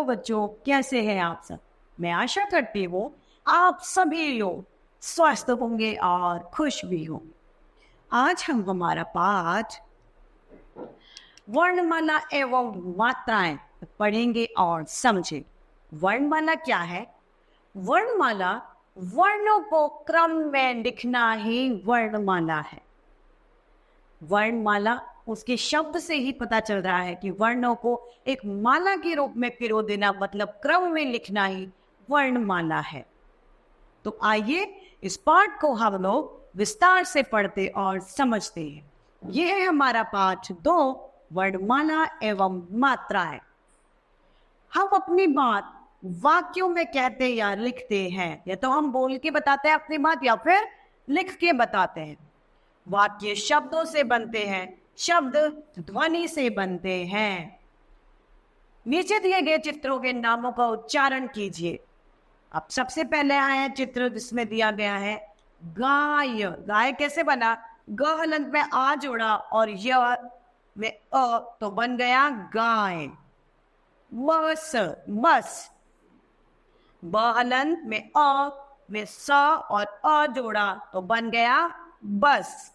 Hello बच्चों, कैसे हैं आप सब। मैं आशा करती हूँ आप सभी लोग स्वस्थ होंगे और खुश भी हो। आज हम हमारा पाठ वर्णमाला एवं मात्राएं पढ़ेंगे और समझें। वर्णमाला क्या है? वर्णमाला वर्णों को क्रम में लिखना ही वर्णमाला है। वर्णमाला उसके शब्द से ही पता चल रहा है कि वर्णों को एक माला के रूप में पिरो देना, मतलब क्रम में लिखना ही वर्णमाला है। तो आइए इस पाठ को हम लोग विस्तार से पढ़ते और समझते हैं। यह है हमारा पाठ 2, वर्णमाला एवं मात्राएं। हम अपनी बात वाक्यों में कहते या लिखते हैं, या तो हम बोल के बताते हैं अपनी बात या फिर लिख के बताते हैं। वाक्य शब्दों से बनते हैं, शब्द ध्वनि से बनते हैं। नीचे दिए गए चित्रों के नामों का उच्चारण कीजिए। अब सबसे पहले आया चित्र जिसमें दिया गया है गाय। गाय कैसे बना? ग हलंत में आ जोड़ा और य में अ, तो बन गया गाय। बस, बस। ब हलंत में अ में स और अ जोड़ा तो बन गया बस।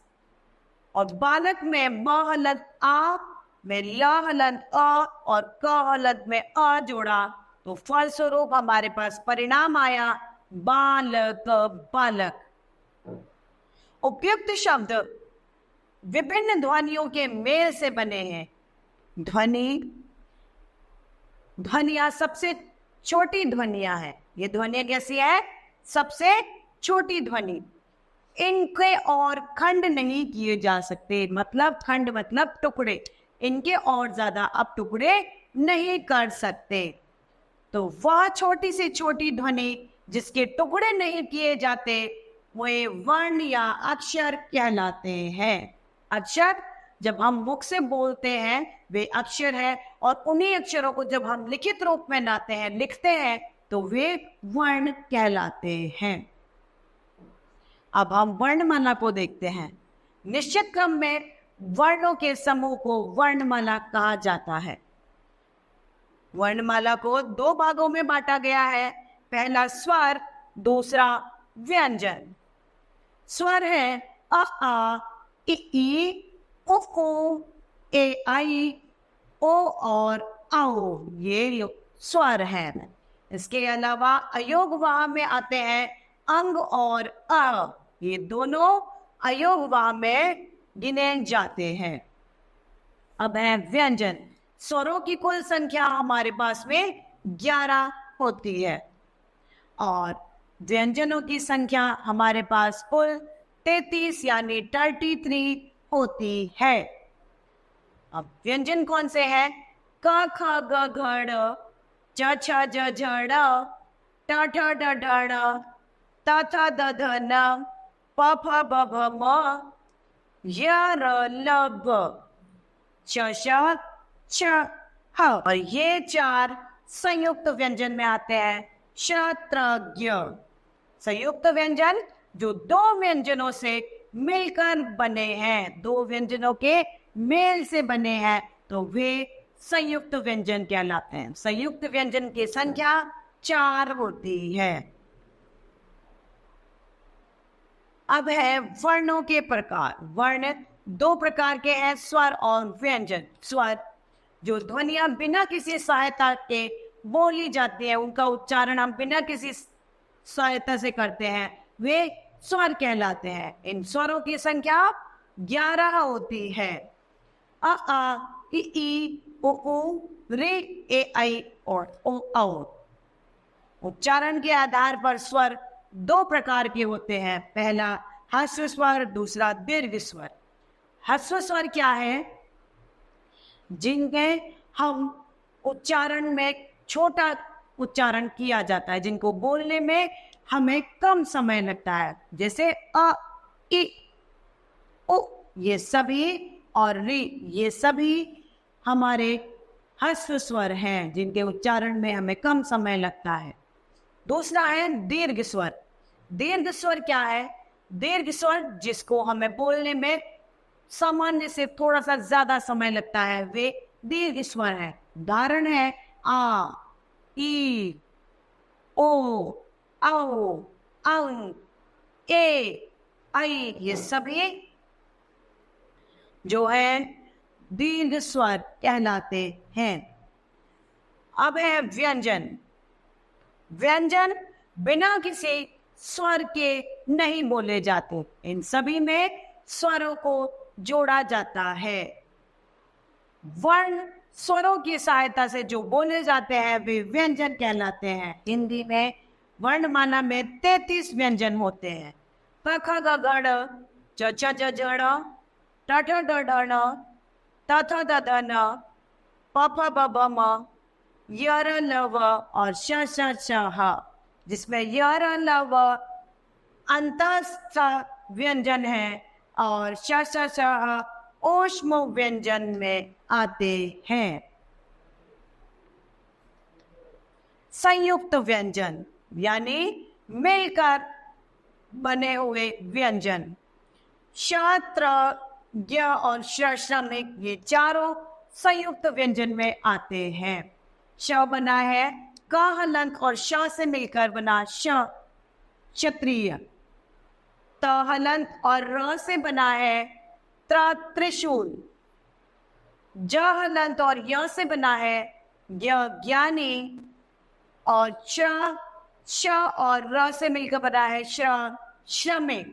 और बालक में ब हलंत आ में ल हलंत अ और क हलंत में अ जोड़ा तो फलस्वरूप हमारे पास परिणाम आया बालक, बालक। उपयुक्त शब्द विभिन्न ध्वनियों के मेल से बने हैं। ध्वनियां सबसे छोटी ध्वनियां हैं। ये ध्वनियां कैसी है? सबसे छोटी ध्वनि। इनके और खंड नहीं किए जा सकते, मतलब खंड मतलब टुकड़े। इनके और ज्यादा अब टुकड़े नहीं कर सकते। तो वह छोटी से छोटी ध्वनि जिसके टुकड़े नहीं किए जाते वे वर्ण या अक्षर कहलाते हैं। अक्षर जब हम मुख से बोलते हैं वे अक्षर है, और उन्हीं अक्षरों को जब हम लिखित रूप में लाते हैं, लिखते हैं, तो वे वर्ण कहलाते हैं। अब हम वर्णमाला को देखते हैं। निश्चित क्रम में वर्णों के समूह को वर्णमाला कहा जाता है। वर्णमाला को 2 भागों में बांटा गया है। पहला स्वर, दूसरा व्यंजन। स्वर है अ आ, इ ई, उ ऊ, ए आई, ओ और आओ। ये स्वर है। इसके अलावा अयोगवाह में आते हैं अंग और अ। ये दोनों अयोगवाह में गिने जाते हैं। अब है व्यंजन। स्वरों की कुल संख्या हमारे पास में 11 होती है, और व्यंजनों की संख्या हमारे पास कुल 33 यानी 33 होती है। अब व्यंजन कौन से हैं? क ख ग घ ड़, च छ ज झ ड़, ट ठ ड ढ ण, त थ द ध न, प फ ब भ म, य र ल व, श श छ ह। और ये 4 संयुक्त व्यंजन में आते हैं। क्षत्रज्ञ। संयुक्त व्यंजन जो 2 व्यंजनों से मिलकर बने हैं, 2 व्यंजनों के मेल से बने हैं, तो वे संयुक्त व्यंजन कहलाते हैं। संयुक्त व्यंजन की संख्या 4 होती है। अब है वर्णों के प्रकार। वर्ण 2 प्रकार के हैं, स्वर और व्यंजन। स्वर जो ध्वनियां बिना किसी सहायता के बोली जाती है, उनका उच्चारण हम बिना किसी सहायता से करते हैं, वे स्वर कहलाते हैं। इन स्वरों की संख्या 11 होती है। अ आ, इ ई, उ ऊ, रे, ए आई और ओ औ। उच्चारण के आधार पर स्वर 2 प्रकार के होते हैं। पहला ह्रस्व स्वर, दूसरा दीर्घ स्वर। ह्रस्व स्वर क्या है? जिनके हम उच्चारण में छोटा उच्चारण किया जाता है, जिनको बोलने में हमें कम समय लगता है, जैसे अ, इ, उ, ये सभी, और रि, ये सभी हमारे ह्रस्व स्वर हैं जिनके उच्चारण में हमें कम समय लगता है। दूसरा है दीर्घ स्वर। दीर्घ स्वर क्या है? दीर्घ स्वर जिसको हमें बोलने में सामान्य से थोड़ा सा ज्यादा समय लगता है, वे दीर्घ स्वर है। उदाहरण है आ, ई, ओ, औ, अं, ए, ऐ, ये सभी जो है दीर्घ स्वर कहलाते हैं। अब है व्यंजन। व्यंजन बिना किसी स्वर के नहीं बोले जाते। इन सभी में स्वरों को जोड़ा जाता है। वर्ण स्वरों की सहायता से जो बोले जाते हैं वे व्यंजन कहलाते हैं। हिंदी में वर्णमाला में 33 व्यंजन होते हैं। प ख ग घ ङ च छ ज झ ण ट ठ ड ढ ण त थ द ध न प फ ब भ म य र ल व और श श श ह, जिसमें य र ल व अंतस्थ व्यंजन है और श श श ह ऊष्म व्यंजन में आते हैं। संयुक्त व्यंजन यानी मिलकर बने हुए व्यंजन। श, त्र, ज्ञ और श्रमिक ये चारों संयुक्त व्यंजन में आते हैं। श बना है क हलंत और श से मिलकर बना श, क्षत्रिय। त हलंत और र से बना है त्र, त्रिशूल। ज हलंत और य से बना है ज्ञ, ज्ञानी। और श और र से मिलकर बना है श्रमिक।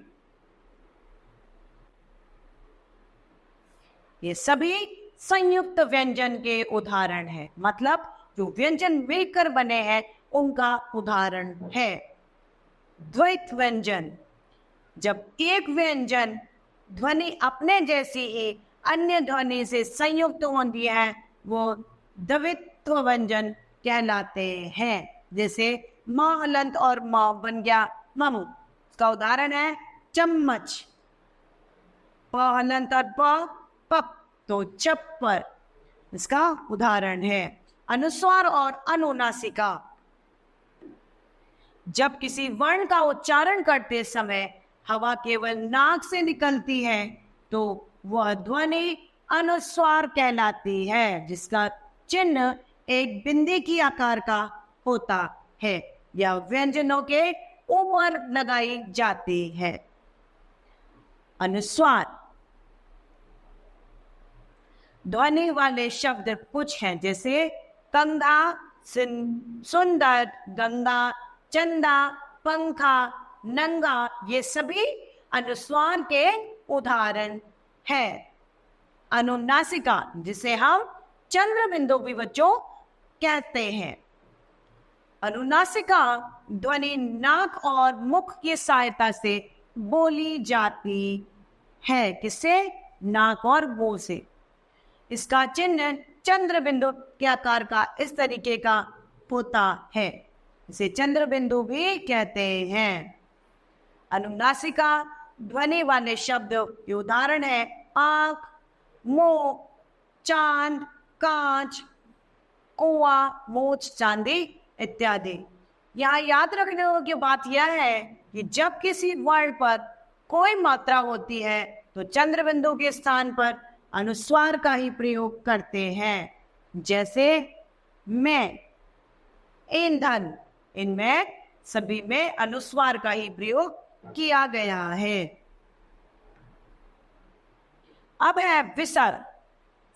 ये सभी संयुक्त व्यंजन के उदाहरण हैं, मतलब जो व्यंजन मिलकर बने हैं उनका उदाहरण है। द्वैत व्यंजन, जब एक व्यंजन ध्वनि अपने जैसी ही अन्य ध्वनि से संयुक्त होती है वो द्वित्व व्यंजन कहलाते हैं। जैसे म हलंत और म बन गया मम। इसका उदाहरण है चम्मच। प हलंत और पप तो चप्पर, इसका उदाहरण है। अनुस्वार और अनुनासिका, जब किसी वर्ण का उच्चारण करते समय हवा केवल नाक से निकलती है तो वह ध्वनि अनुस्वार कहलाती है, जिसका चिन्ह एक बिंदी की आकार का होता है। यह व्यंजनों के ऊपर लगाई जाती है। अनुस्वार ध्वनि वाले शब्द कुछ हैं, जैसे कंधा, सुंदर, गंगा, चंदा, पंखा, नंगा, ये सभी अनुस्वार के उदाहरण है। अनुनासिका, जिसे हम चंद्र बिंदु भी बच्चों कहते हैं। अनुनासिका ध्वनि नाक और मुख की सहायता से बोली जाती है। किससे? नाक और मुंह से। इसका चिन्ह चंद्र बिंदु के आकार का इस तरीके का होता है, इसे चंद्र बिंदु भी कहते हैं। अनुनासिका ध्वनि वाले शब्द के उदाहरण है आंख, मुंह, चांद, कांच, कुआं, मूछ, चांदी इत्यादि। यहाँ याद रखने की बात यह है कि जब किसी वर्ण पर कोई मात्रा होती है तो चंद्र बिंदु के स्थान पर अनुस्वार का ही प्रयोग करते हैं। जैसे मैं, ईंधन, इनमें सभी में अनुस्वार का ही प्रयोग किया गया है। अब है विसर्ग।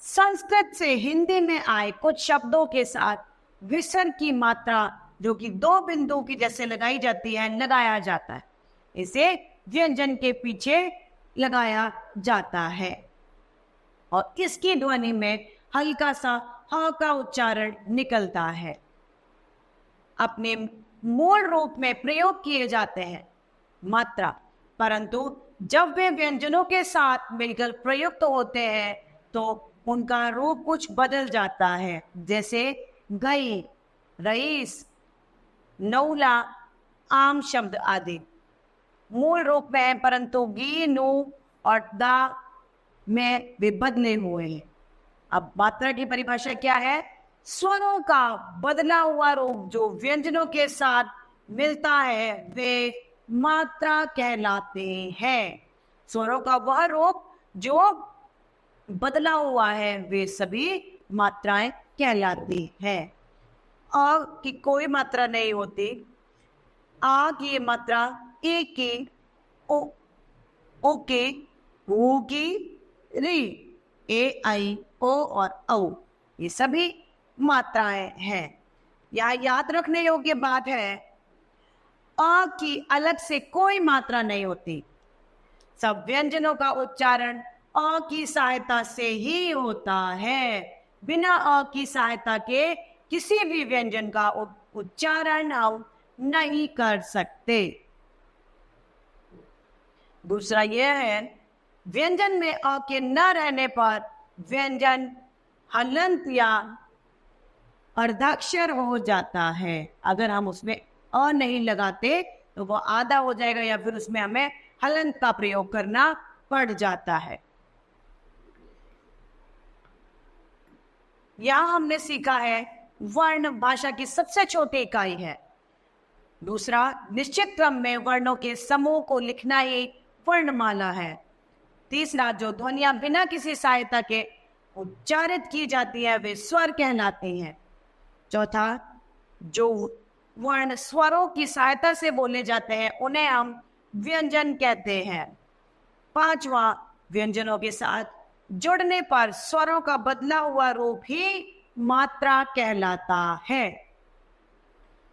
संस्कृत से हिंदी में आए कुछ शब्दों के साथ विसर्ग की मात्रा जो कि दो बिंदु की जैसे लगाई जाती है लगाया जाता है। इसे व्यंजन के पीछे लगाया जाता है और इसकी ध्वनि में हल्का सा ह का उच्चारण निकलता है। अपने मूल रूप में प्रयोग किए जाते हैं मात्रा, परंतु जब वे व्यंजनों के साथ मिलकर प्रयुक्त होते हैं तो उनका रूप कुछ बदल जाता है। जैसे गई, रईस, नौला, आम शब्द आदि मूल रूप में है, परंतु गी, नू और दा में वे बदले हुए हैं। अब मात्रा की परिभाषा क्या है? स्वरों का बदला हुआ रूप जो व्यंजनों के साथ मिलता है वे मात्रा कहलाते हैं। स्वरों का वह रूप जो बदला हुआ है वे सभी मात्राएं कहलाती हैं। अ की कोई मात्रा नहीं होती, आ की मात्रा ए की, ओ ओ की, ऊ की, री, ए आई ओ और औ, ये सभी मात्राएं हैं। यह याद रखने योग्य बात है, अ की अलग से कोई मात्रा नहीं होती। सब व्यंजनों का उच्चारण अ की सहायता से ही होता है। बिना अ की सहायता के किसी भी व्यंजन का उच्चारण हम नहीं कर सकते। दूसरा यह है, व्यंजन में अ के न रहने पर व्यंजन हलंत या अर्धाक्षर हो जाता है। अगर हम उसमें अ नहीं लगाते तो वो आधा हो जाएगा या फिर उसमें हमें हलंत का प्रयोग करना पड़ जाता है। यहां हमने सीखा है वर्ण भाषा की सबसे छोटी इकाई है। दूसरा, निश्चित क्रम में वर्णों के समूह को लिखना ही वर्णमाला है। तीसरा, जो ध्वनियां बिना किसी सहायता के उच्चारित की जाती है वे स्वर कहलाती हैं। चौथा, जो वर्ण स्वरों की सहायता से बोले जाते हैं उन्हें हम व्यंजन कहते हैं। पांचवा, व्यंजनों के साथ जुड़ने पर स्वरों का बदला हुआ रूप ही मात्रा कहलाता है।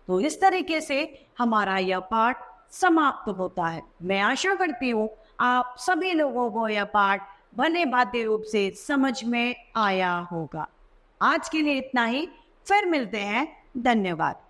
तो इस तरीके से हमारा यह पाठ समाप्त होता है। मैं आशा करती हूँ आप सभी लोगों को यह पाठ भले भांति रूप से समझ में आया होगा। आज के लिए इतना ही, फिर मिलते हैं। धन्यवाद।